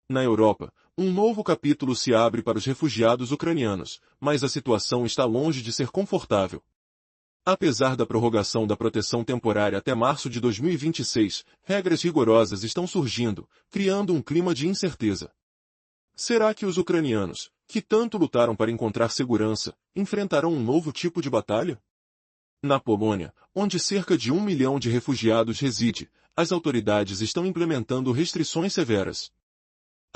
Na Europa, um novo capítulo se abre para os refugiados ucranianos, mas a situação está longe de ser confortável. Apesar da prorrogação da proteção temporária até março de 2026, regras rigorosas estão surgindo, criando um clima de incerteza. Será que os ucranianos, que tanto lutaram para encontrar segurança, enfrentarão um novo tipo de batalha? Na Polônia, onde cerca de 1 milhão de refugiados reside, as autoridades estão implementando restrições severas.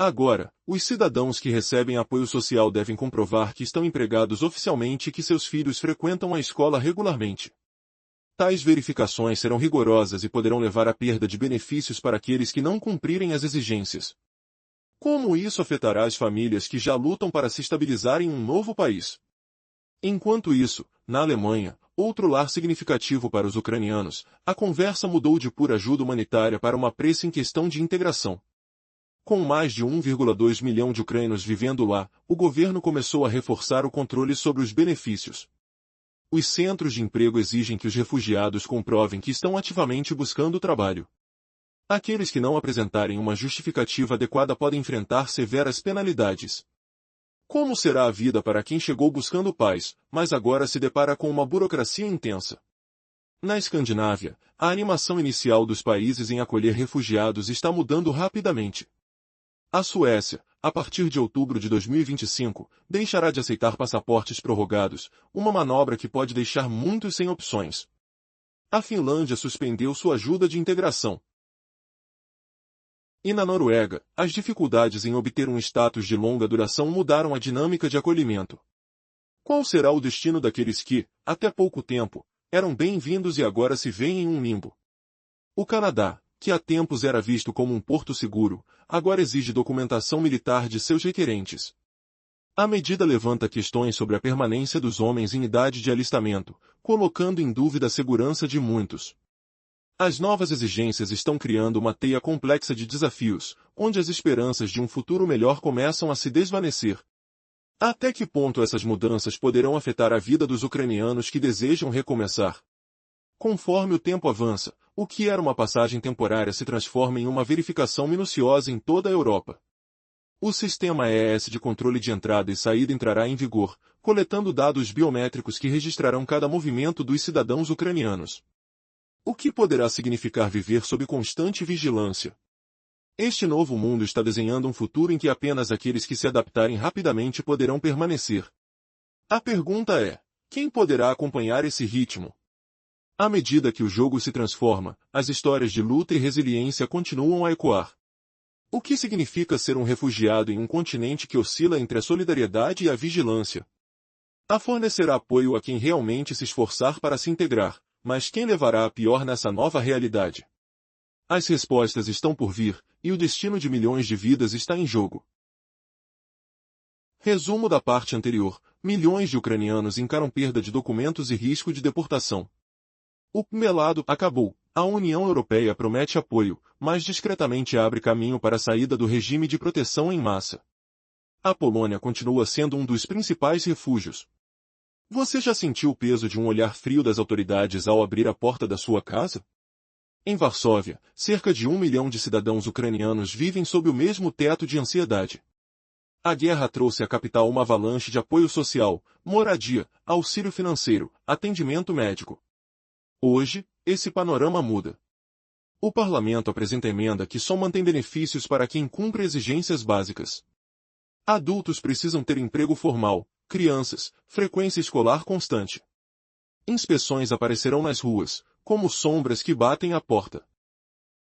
Agora, os cidadãos que recebem apoio social devem comprovar que estão empregados oficialmente e que seus filhos frequentam a escola regularmente. Tais verificações serão rigorosas e poderão levar à perda de benefícios para aqueles que não cumprirem as exigências. Como isso afetará as famílias que já lutam para se estabilizar em um novo país? Enquanto isso, na Alemanha, outro lar significativo para os ucranianos, a conversa mudou de pura ajuda humanitária para uma pressa em questão de integração. Com mais de 1,2 milhão de ucranianos vivendo lá, o governo começou a reforçar o controle sobre os benefícios. Os centros de emprego exigem que os refugiados comprovem que estão ativamente buscando trabalho. Aqueles que não apresentarem uma justificativa adequada podem enfrentar severas penalidades. Como será a vida para quem chegou buscando paz, mas agora se depara com uma burocracia intensa? Na Escandinávia, a animação inicial dos países em acolher refugiados está mudando rapidamente. A Suécia, a partir de outubro de 2025, deixará de aceitar passaportes prorrogados, uma manobra que pode deixar muitos sem opções. A Finlândia suspendeu sua ajuda de integração. E na Noruega, as dificuldades em obter um status de longa duração mudaram a dinâmica de acolhimento. Qual será o destino daqueles que, até pouco tempo, eram bem-vindos e agora se veem em um limbo? O Canadá, que há tempos era visto como um porto seguro, agora exige documentação militar de seus requerentes. A medida levanta questões sobre a permanência dos homens em idade de alistamento, colocando em dúvida a segurança de muitos. As novas exigências estão criando uma teia complexa de desafios, onde as esperanças de um futuro melhor começam a se desvanecer. Até que ponto essas mudanças poderão afetar a vida dos ucranianos que desejam recomeçar? Conforme o tempo avança, o que era uma passagem temporária se transforma em uma verificação minuciosa em toda a Europa. O sistema EES de controle de entrada e saída entrará em vigor, coletando dados biométricos que registrarão cada movimento dos cidadãos ucranianos. O que poderá significar viver sob constante vigilância? Este novo mundo está desenhando um futuro em que apenas aqueles que se adaptarem rapidamente poderão permanecer. A pergunta é: quem poderá acompanhar esse ritmo? À medida que o jogo se transforma, as histórias de luta e resiliência continuam a ecoar. O que significa ser um refugiado em um continente que oscila entre a solidariedade e a vigilância? A fornecerá apoio a quem realmente se esforçar para se integrar, mas quem levará a pior nessa nova realidade? As respostas estão por vir, e o destino de milhões de vidas está em jogo. Resumo da parte anterior: milhões de ucranianos encaram perda de documentos e risco de deportação. O melado acabou. A União Europeia promete apoio, mas discretamente abre caminho para a saída do regime de proteção em massa. A Polônia continua sendo um dos principais refúgios. Você já sentiu o peso de um olhar frio das autoridades ao abrir a porta da sua casa? Em Varsóvia, cerca de 1 milhão de cidadãos ucranianos vivem sob o mesmo teto de ansiedade. A guerra trouxe à capital uma avalanche de apoio social, moradia, auxílio financeiro, atendimento médico. Hoje, esse panorama muda. O parlamento apresenta emenda que só mantém benefícios para quem cumpre exigências básicas. Adultos precisam ter emprego formal, crianças, frequência escolar constante. Inspeções aparecerão nas ruas, como sombras que batem à porta.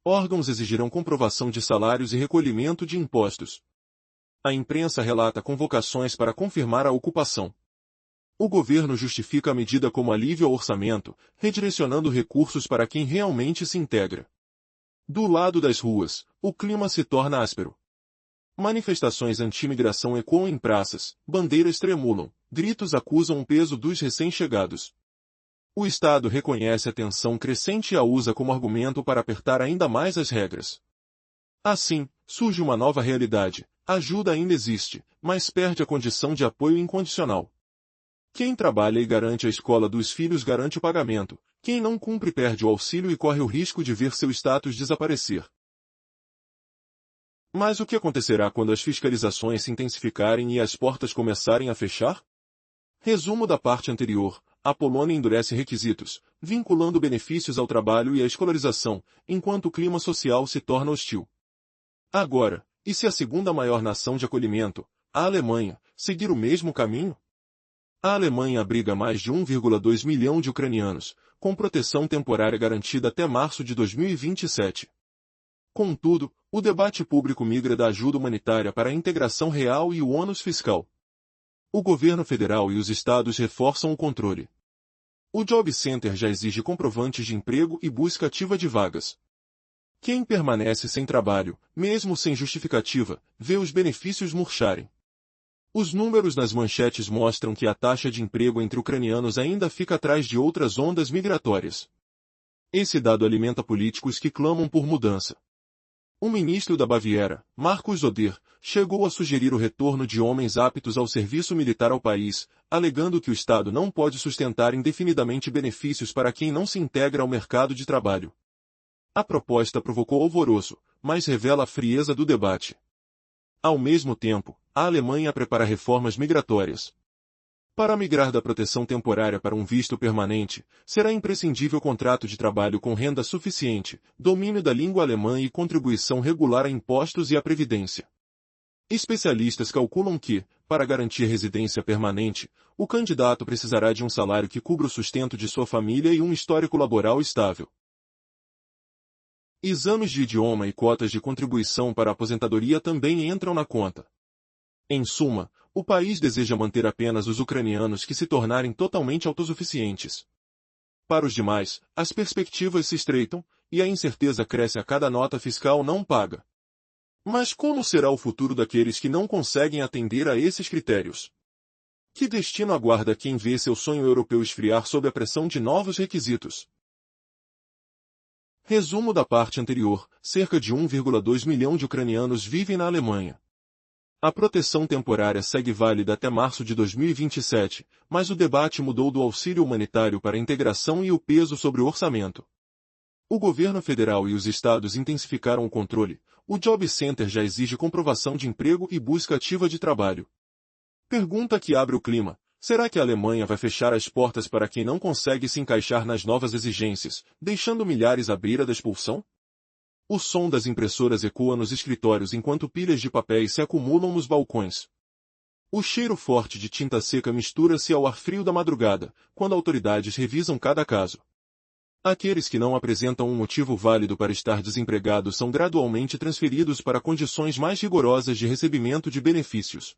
Órgãos exigirão comprovação de salários e recolhimento de impostos. A imprensa relata convocações para confirmar a ocupação. O governo justifica a medida como alívio ao orçamento, redirecionando recursos para quem realmente se integra. Do lado das ruas, o clima se torna áspero. Manifestações anti-imigração ecoam em praças, bandeiras tremulam, gritos acusam o peso dos recém-chegados. O Estado reconhece a tensão crescente e a usa como argumento para apertar ainda mais as regras. Assim, surge uma nova realidade: a ajuda ainda existe, mas perde a condição de apoio incondicional. Quem trabalha e garante a escola dos filhos garante o pagamento, quem não cumpre perde o auxílio e corre o risco de ver seu status desaparecer. Mas o que acontecerá quando as fiscalizações se intensificarem e as portas começarem a fechar? Resumo da parte anterior. A Polônia endurece requisitos, vinculando benefícios ao trabalho e à escolarização, enquanto o clima social se torna hostil. Agora, e se a segunda maior nação de acolhimento, a Alemanha, seguir o mesmo caminho? A Alemanha abriga mais de 1,2 milhão de ucranianos, com proteção temporária garantida até março de 2027. Contudo, o debate público migra da ajuda humanitária para a integração real e o ônus fiscal. O governo federal e os estados reforçam o controle. O Job Center já exige comprovantes de emprego e busca ativa de vagas. Quem permanece sem trabalho, mesmo sem justificativa, vê os benefícios murcharem. Os números nas manchetes mostram que a taxa de emprego entre ucranianos ainda fica atrás de outras ondas migratórias. Esse dado alimenta políticos que clamam por mudança. O ministro da Baviera, Markus Söder, chegou a sugerir o retorno de homens aptos ao serviço militar ao país, alegando que o Estado não pode sustentar indefinidamente benefícios para quem não se integra ao mercado de trabalho. A proposta provocou alvoroço, mas revela a frieza do debate. Ao mesmo tempo, a Alemanha prepara reformas migratórias. Para migrar da proteção temporária para um visto permanente, será imprescindível contrato de trabalho com renda suficiente, domínio da língua alemã e contribuição regular a impostos e à previdência. Especialistas calculam que, para garantir residência permanente, o candidato precisará de um salário que cubra o sustento de sua família e um histórico laboral estável. Exames de idioma e cotas de contribuição para a aposentadoria também entram na conta. Em suma, o país deseja manter apenas os ucranianos que se tornarem totalmente autossuficientes. Para os demais, as perspectivas se estreitam, e a incerteza cresce a cada nota fiscal não paga. Mas como será o futuro daqueles que não conseguem atender a esses critérios? Que destino aguarda quem vê seu sonho europeu esfriar sob a pressão de novos requisitos? Resumo da parte anterior: cerca de 1,2 milhão de ucranianos vivem na Alemanha. A proteção temporária segue válida até março de 2027, mas o debate mudou do auxílio humanitário para a integração e o peso sobre o orçamento. O governo federal e os estados intensificaram o controle. O Job Center já exige comprovação de emprego e busca ativa de trabalho. Pergunta que abre o clima: será que a Alemanha vai fechar as portas para quem não consegue se encaixar nas novas exigências, deixando milhares à beira da expulsão? O som das impressoras ecoa nos escritórios enquanto pilhas de papéis se acumulam nos balcões. O cheiro forte de tinta seca mistura-se ao ar frio da madrugada, quando autoridades revisam cada caso. Aqueles que não apresentam um motivo válido para estar desempregados são gradualmente transferidos para condições mais rigorosas de recebimento de benefícios.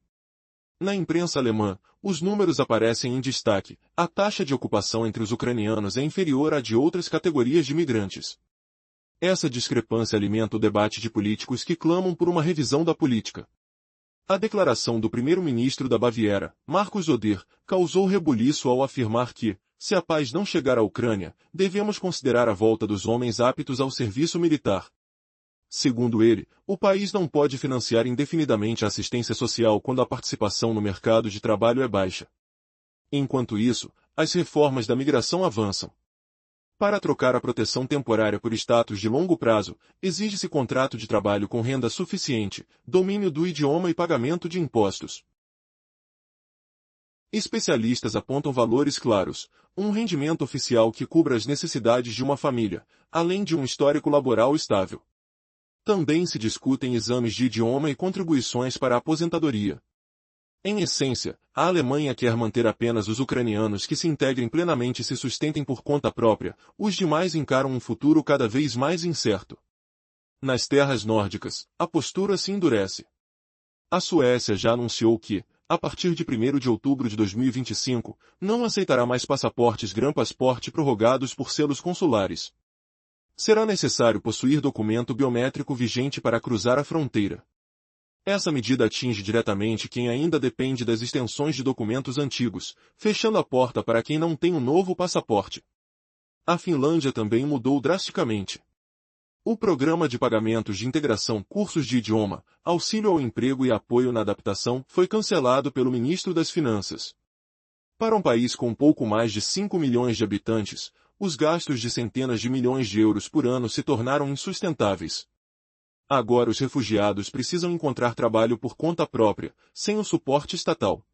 Na imprensa alemã, os números aparecem em destaque: a taxa de ocupação entre os ucranianos é inferior à de outras categorias de migrantes. Essa discrepância alimenta o debate de políticos que clamam por uma revisão da política. A declaração do primeiro-ministro da Baviera, Markus Söder, causou rebuliço ao afirmar que, se a paz não chegar à Ucrânia, devemos considerar a volta dos homens aptos ao serviço militar. Segundo ele, o país não pode financiar indefinidamente a assistência social quando a participação no mercado de trabalho é baixa. Enquanto isso, as reformas da migração avançam. Para trocar a proteção temporária por status de longo prazo, exige-se contrato de trabalho com renda suficiente, domínio do idioma e pagamento de impostos. Especialistas apontam valores claros: um rendimento oficial que cubra as necessidades de uma família, além de um histórico laboral estável. Também se discutem exames de idioma e contribuições para a aposentadoria. Em essência, a Alemanha quer manter apenas os ucranianos que se integrem plenamente e se sustentem por conta própria, os demais encaram um futuro cada vez mais incerto. Nas terras nórdicas, a postura se endurece. A Suécia já anunciou que, a partir de 1º de outubro de 2025, não aceitará mais passaportes Gran Passport prorrogados por selos consulares. Será necessário possuir documento biométrico vigente para cruzar a fronteira. Essa medida atinge diretamente quem ainda depende das extensões de documentos antigos, fechando a porta para quem não tem um novo passaporte. A Finlândia também mudou drasticamente. O programa de pagamentos de integração, cursos de idioma, auxílio ao emprego e apoio na adaptação foi cancelado pelo ministro das Finanças. Para um país com pouco mais de 5 milhões de habitantes, os gastos de centenas de milhões de euros por ano se tornaram insustentáveis. Agora os refugiados precisam encontrar trabalho por conta própria, sem o suporte estatal.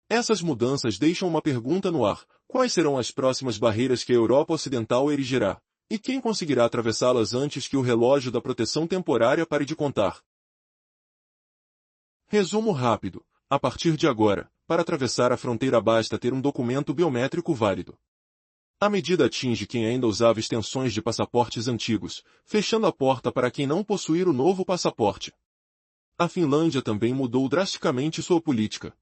Essas mudanças deixam uma pergunta no ar: quais serão as próximas barreiras que a Europa Ocidental erigirá? E quem conseguirá atravessá-las antes que o relógio da proteção temporária pare de contar? Resumo rápido. A partir de agora, para atravessar a fronteira basta ter um documento biométrico válido. A medida atinge quem ainda usava extensões de passaportes antigos, fechando a porta para quem não possuir o novo passaporte. A Finlândia também mudou drasticamente sua política.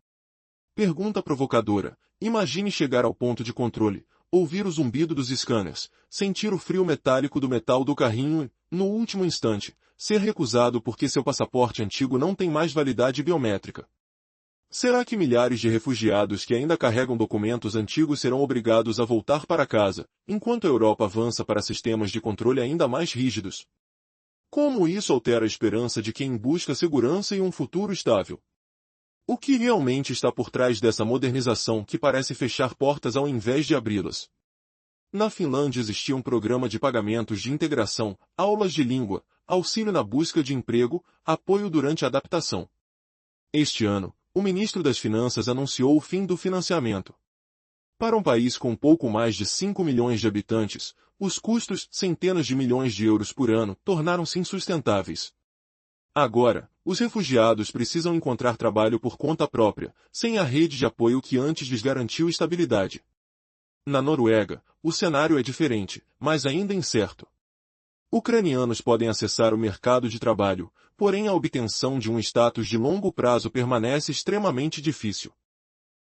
Pergunta provocadora: imagine chegar ao ponto de controle, ouvir o zumbido dos scanners, sentir o frio metálico do metal do carrinho e, no último instante, ser recusado porque seu passaporte antigo não tem mais validade biométrica. Será que milhares de refugiados que ainda carregam documentos antigos serão obrigados a voltar para casa, enquanto a Europa avança para sistemas de controle ainda mais rígidos? Como isso altera a esperança de quem busca segurança e um futuro estável? O que realmente está por trás dessa modernização que parece fechar portas ao invés de abri-las? Na Finlândia existia um programa de pagamentos de integração, aulas de língua, auxílio na busca de emprego, apoio durante a adaptação. Este ano, o ministro das Finanças anunciou o fim do financiamento. Para um país com pouco mais de 5 milhões de habitantes, os custos, centenas de milhões de euros por ano, tornaram-se insustentáveis. Agora, os refugiados precisam encontrar trabalho por conta própria, sem a rede de apoio que antes lhes garantiu estabilidade. Na Noruega, o cenário é diferente, mas ainda incerto. Ucranianos podem acessar o mercado de trabalho, porém a obtenção de um status de longo prazo permanece extremamente difícil.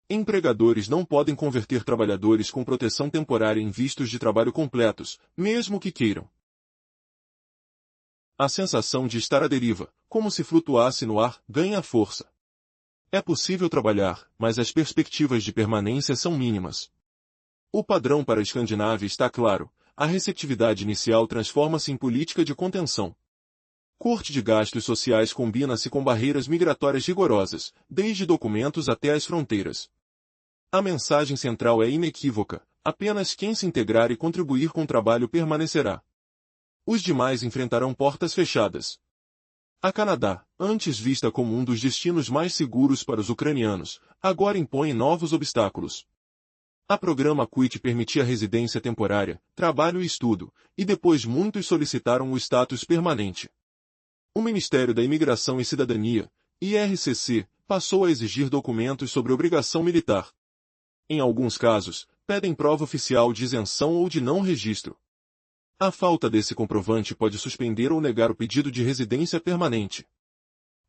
Empregadores não podem converter trabalhadores com proteção temporária em vistos de trabalho completos, mesmo que queiram. A sensação de estar à deriva, como se flutuasse no ar, ganha força. É possível trabalhar, mas as perspectivas de permanência são mínimas. O padrão para a Escandinávia está claro: a receptividade inicial transforma-se em política de contenção. Corte de gastos sociais combina-se com barreiras migratórias rigorosas, desde documentos até as fronteiras. A mensagem central é inequívoca: apenas quem se integrar e contribuir com o trabalho permanecerá. Os demais enfrentarão portas fechadas. A Canadá, antes vista como um dos destinos mais seguros para os ucranianos, agora impõe novos obstáculos. A programa Quit permitia residência temporária, trabalho e estudo, e depois muitos solicitaram o status permanente. O Ministério da Imigração e Cidadania, IRCC, passou a exigir documentos sobre obrigação militar. Em alguns casos, pedem prova oficial de isenção ou de não registro. A falta desse comprovante pode suspender ou negar o pedido de residência permanente.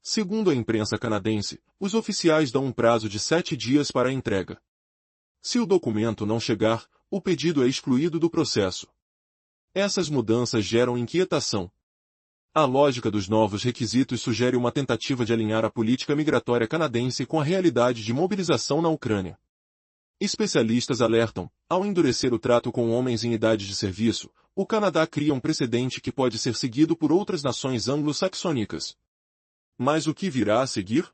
Segundo a imprensa canadense, os oficiais dão um prazo de 7 dias para a entrega. Se o documento não chegar, o pedido é excluído do processo. Essas mudanças geram inquietação. A lógica dos novos requisitos sugere uma tentativa de alinhar a política migratória canadense com a realidade de mobilização na Ucrânia. Especialistas alertam: ao endurecer o trato com homens em idade de serviço, o Canadá cria um precedente que pode ser seguido por outras nações anglo-saxônicas. Mas o que virá a seguir?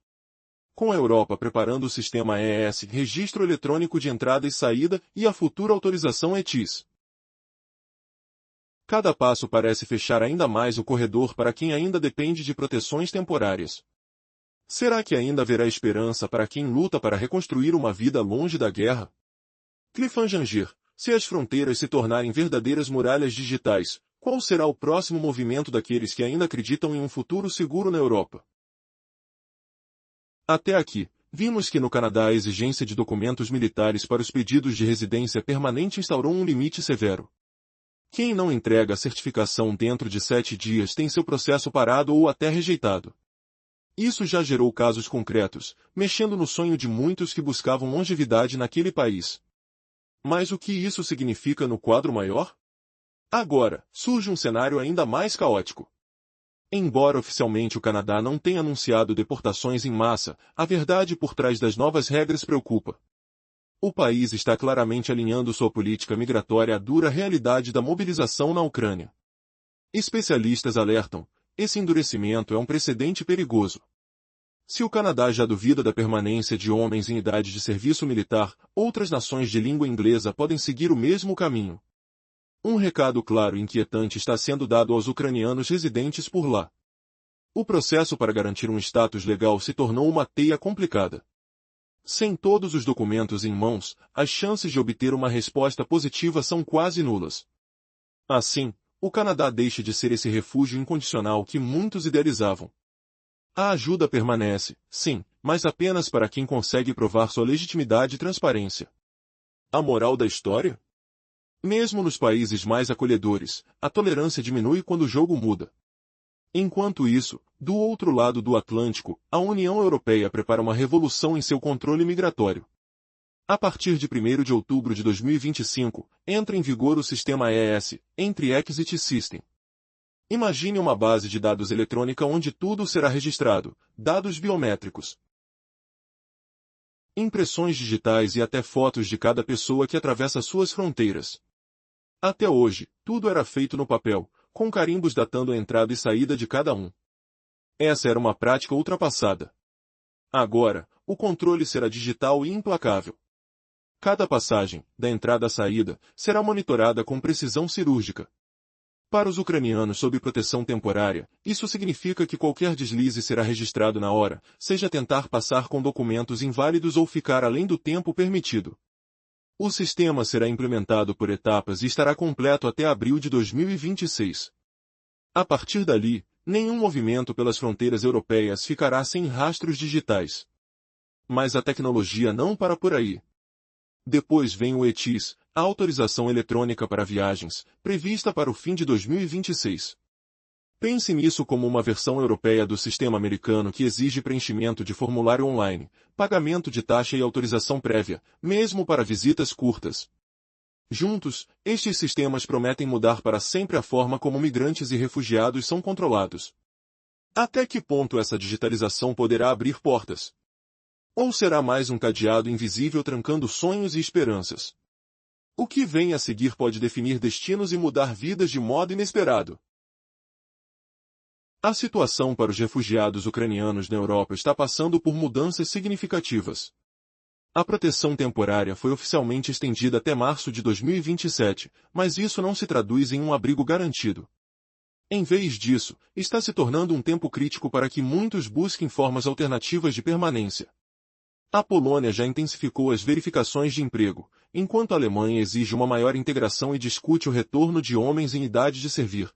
Com a Europa preparando o sistema EES, Registro Eletrônico de Entrada e Saída, e a futura autorização ETIAS. Cada passo parece fechar ainda mais o corredor para quem ainda depende de proteções temporárias. Será que ainda haverá esperança para quem luta para reconstruir uma vida longe da guerra? Cliffhanger: se as fronteiras se tornarem verdadeiras muralhas digitais, qual será o próximo movimento daqueles que ainda acreditam em um futuro seguro na Europa? Até aqui, vimos que no Canadá a exigência de documentos militares para os pedidos de residência permanente instaurou um limite severo. Quem não entrega a certificação dentro de 7 dias tem seu processo parado ou até rejeitado. Isso já gerou casos concretos, mexendo no sonho de muitos que buscavam longevidade naquele país. Mas o que isso significa no quadro maior? Agora, surge um cenário ainda mais caótico. Embora oficialmente o Canadá não tenha anunciado deportações em massa, a verdade por trás das novas regras preocupa. O país está claramente alinhando sua política migratória à dura realidade da mobilização na Ucrânia. Especialistas alertam: esse endurecimento é um precedente perigoso. Se o Canadá já duvida da permanência de homens em idade de serviço militar, outras nações de língua inglesa podem seguir o mesmo caminho. Um recado claro e inquietante está sendo dado aos ucranianos residentes por lá. O processo para garantir um status legal se tornou uma teia complicada. Sem todos os documentos em mãos, as chances de obter uma resposta positiva são quase nulas. Assim, o Canadá deixa de ser esse refúgio incondicional que muitos idealizavam. A ajuda permanece, sim, mas apenas para quem consegue provar sua legitimidade e transparência. A moral da história? Mesmo nos países mais acolhedores, a tolerância diminui quando o jogo muda. Enquanto isso, do outro lado do Atlântico, a União Europeia prepara uma revolução em seu controle migratório. A partir de 1º de outubro de 2025, entra em vigor o sistema EES, Entry-Exit System. Imagine uma base de dados eletrônica onde tudo será registrado, dados biométricos, impressões digitais e até fotos de cada pessoa que atravessa suas fronteiras. Até hoje, tudo era feito no papel, com carimbos datando a entrada e saída de cada um. Essa era uma prática ultrapassada. Agora, o controle será digital e implacável. Cada passagem, da entrada à saída, será monitorada com precisão cirúrgica. Para os ucranianos sob proteção temporária, isso significa que qualquer deslize será registrado na hora, seja tentar passar com documentos inválidos ou ficar além do tempo permitido. O sistema será implementado por etapas e estará completo até abril de 2026. A partir dali, nenhum movimento pelas fronteiras europeias ficará sem rastros digitais. Mas a tecnologia não para por aí. Depois vem o ETIAS, a autorização eletrônica para viagens, prevista para o fim de 2026. Pense nisso como uma versão europeia do sistema americano que exige preenchimento de formulário online, pagamento de taxa e autorização prévia, mesmo para visitas curtas. Juntos, estes sistemas prometem mudar para sempre a forma como migrantes e refugiados são controlados. Até que ponto essa digitalização poderá abrir portas? Ou será mais um cadeado invisível trancando sonhos e esperanças? O que vem a seguir pode definir destinos e mudar vidas de modo inesperado. A situação para os refugiados ucranianos na Europa está passando por mudanças significativas. A proteção temporária foi oficialmente estendida até março de 2027, mas isso não se traduz em um abrigo garantido. Em vez disso, está se tornando um tempo crítico para que muitos busquem formas alternativas de permanência. A Polônia já intensificou as verificações de emprego, enquanto a Alemanha exige uma maior integração e discute o retorno de homens em idade de servir.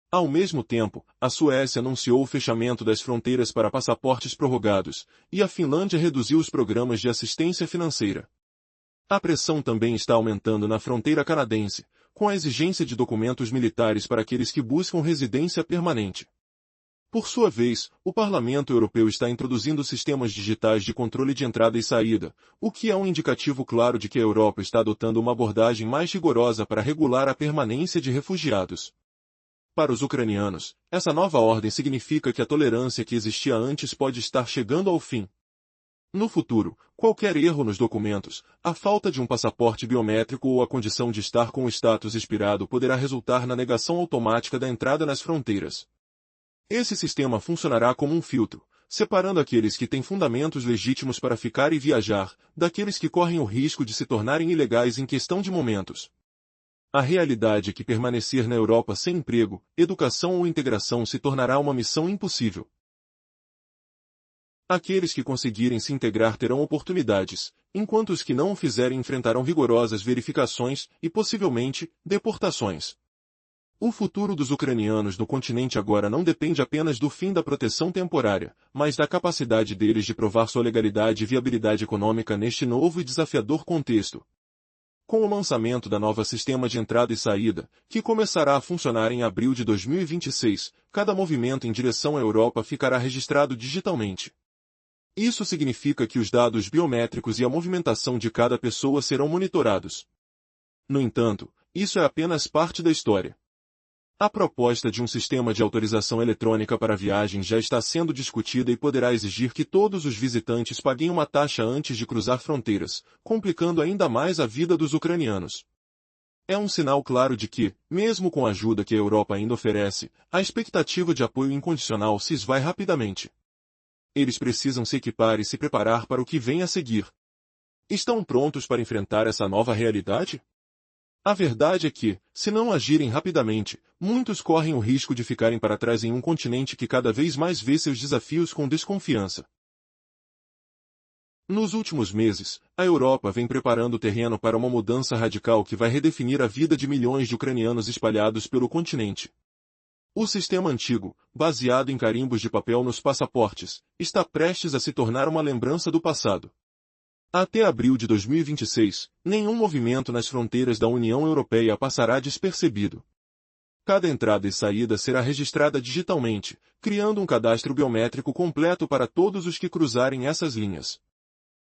Ao mesmo tempo, a Suécia anunciou o fechamento das fronteiras para passaportes prorrogados, e a Finlândia reduziu os programas de assistência financeira. A pressão também está aumentando na fronteira canadense, com a exigência de documentos militares para aqueles que buscam residência permanente. Por sua vez, o Parlamento Europeu está introduzindo sistemas digitais de controle de entrada e saída, o que é um indicativo claro de que a Europa está adotando uma abordagem mais rigorosa para regular a permanência de refugiados. Para os ucranianos, essa nova ordem significa que a tolerância que existia antes pode estar chegando ao fim. No futuro, qualquer erro nos documentos, a falta de um passaporte biométrico ou a condição de estar com o status expirado poderá resultar na negação automática da entrada nas fronteiras. Esse sistema funcionará como um filtro, separando aqueles que têm fundamentos legítimos para ficar e viajar, daqueles que correm o risco de se tornarem ilegais em questão de momentos. A realidade é que permanecer na Europa sem emprego, educação ou integração se tornará uma missão impossível. Aqueles que conseguirem se integrar terão oportunidades, enquanto os que não o fizerem enfrentarão rigorosas verificações e, possivelmente, deportações. O futuro dos ucranianos no continente agora não depende apenas do fim da proteção temporária, mas da capacidade deles de provar sua legalidade e viabilidade econômica neste novo e desafiador contexto. Com o lançamento da nova sistema de entrada e saída, que começará a funcionar em abril de 2026, cada movimento em direção à Europa ficará registrado digitalmente. Isso significa que os dados biométricos e a movimentação de cada pessoa serão monitorados. No entanto, isso é apenas parte da história. A proposta de um sistema de autorização eletrônica para viagens já está sendo discutida e poderá exigir que todos os visitantes paguem uma taxa antes de cruzar fronteiras, complicando ainda mais a vida dos ucranianos. É um sinal claro de que, mesmo com a ajuda que a Europa ainda oferece, a expectativa de apoio incondicional se esvai rapidamente. Eles precisam se equipar e se preparar para o que vem a seguir. Estão prontos para enfrentar essa nova realidade? A verdade é que, se não agirem rapidamente, muitos correm o risco de ficarem para trás em um continente que cada vez mais vê seus desafios com desconfiança. Nos últimos meses, a Europa vem preparando o terreno para uma mudança radical que vai redefinir a vida de milhões de ucranianos espalhados pelo continente. O sistema antigo, baseado em carimbos de papel nos passaportes, está prestes a se tornar uma lembrança do passado. Até abril de 2026, nenhum movimento nas fronteiras da União Europeia passará despercebido. Cada entrada e saída será registrada digitalmente, criando um cadastro biométrico completo para todos os que cruzarem essas linhas.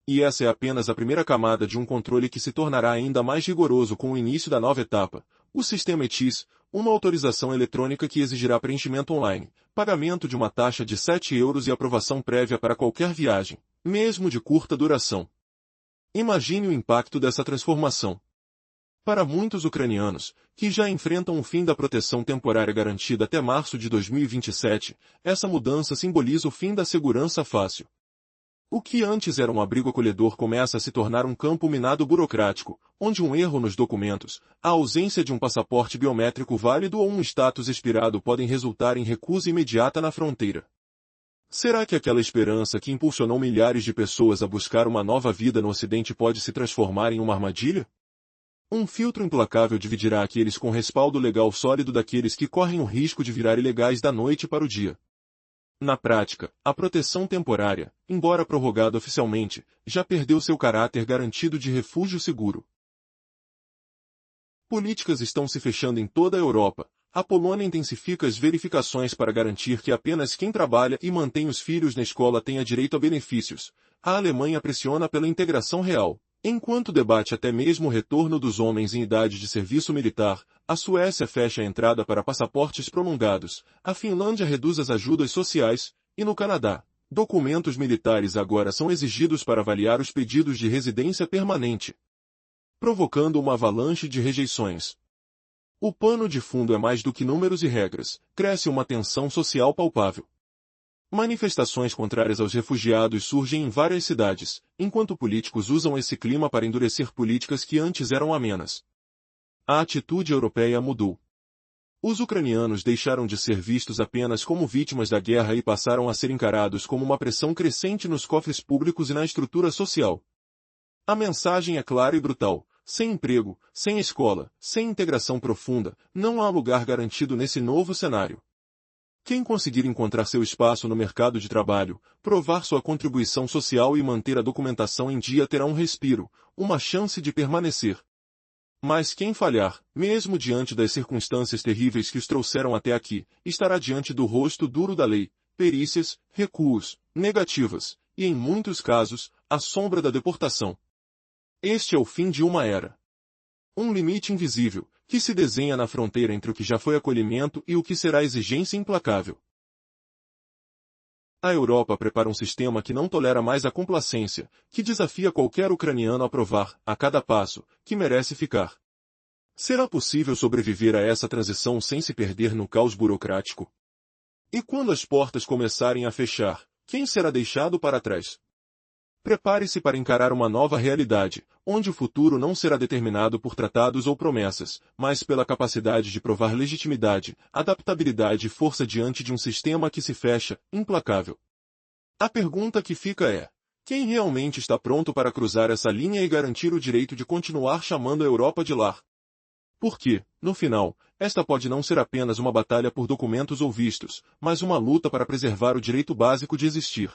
E essa é apenas a primeira camada de um controle que se tornará ainda mais rigoroso com o início da nova etapa, o sistema ETIAS, uma autorização eletrônica que exigirá preenchimento online, pagamento de uma taxa de 7 euros e aprovação prévia para qualquer viagem, mesmo de curta duração. Imagine o impacto dessa transformação. Para muitos ucranianos, que já enfrentam o fim da proteção temporária garantida até março de 2027, essa mudança simboliza o fim da segurança fácil. O que antes era um abrigo acolhedor começa a se tornar um campo minado burocrático, onde um erro nos documentos, a ausência de um passaporte biométrico válido ou um status expirado podem resultar em recusa imediata na fronteira. Será que aquela esperança que impulsionou milhares de pessoas a buscar uma nova vida no Ocidente pode se transformar em uma armadilha? Um filtro implacável dividirá aqueles com respaldo legal sólido daqueles que correm o risco de virar ilegais da noite para o dia. Na prática, a proteção temporária, embora prorrogada oficialmente, já perdeu seu caráter garantido de refúgio seguro. Políticas estão se fechando em toda a Europa. A Polônia intensifica as verificações para garantir que apenas quem trabalha e mantém os filhos na escola tenha direito a benefícios. A Alemanha pressiona pela integração real. Enquanto debate até mesmo o retorno dos homens em idade de serviço militar, a Suécia fecha a entrada para passaportes prolongados, a Finlândia reduz as ajudas sociais, e no Canadá, documentos militares agora são exigidos para avaliar os pedidos de residência permanente, provocando uma avalanche de rejeições. O pano de fundo é mais do que números e regras, cresce uma tensão social palpável. Manifestações contrárias aos refugiados surgem em várias cidades, enquanto políticos usam esse clima para endurecer políticas que antes eram amenas. A atitude europeia mudou. Os ucranianos deixaram de ser vistos apenas como vítimas da guerra e passaram a ser encarados como uma pressão crescente nos cofres públicos e na estrutura social. A mensagem é clara e brutal. Sem emprego, sem escola, sem integração profunda, não há lugar garantido nesse novo cenário. Quem conseguir encontrar seu espaço no mercado de trabalho, provar sua contribuição social e manter a documentação em dia terá um respiro, uma chance de permanecer. Mas quem falhar, mesmo diante das circunstâncias terríveis que os trouxeram até aqui, estará diante do rosto duro da lei, perícias, recuos, negativas, e em muitos casos, a sombra da deportação. Este é o fim de uma era. Um limite invisível, que se desenha na fronteira entre o que já foi acolhimento e o que será exigência implacável. A Europa prepara um sistema que não tolera mais a complacência, que desafia qualquer ucraniano a provar, a cada passo, que merece ficar. Será possível sobreviver a essa transição sem se perder no caos burocrático? E quando as portas começarem a fechar, quem será deixado para trás? Prepare-se para encarar uma nova realidade, onde o futuro não será determinado por tratados ou promessas, mas pela capacidade de provar legitimidade, adaptabilidade e força diante de um sistema que se fecha, implacável. A pergunta que fica é: quem realmente está pronto para cruzar essa linha e garantir o direito de continuar chamando a Europa de lar? Porque, no final, esta pode não ser apenas uma batalha por documentos ou vistos, mas uma luta para preservar o direito básico de existir.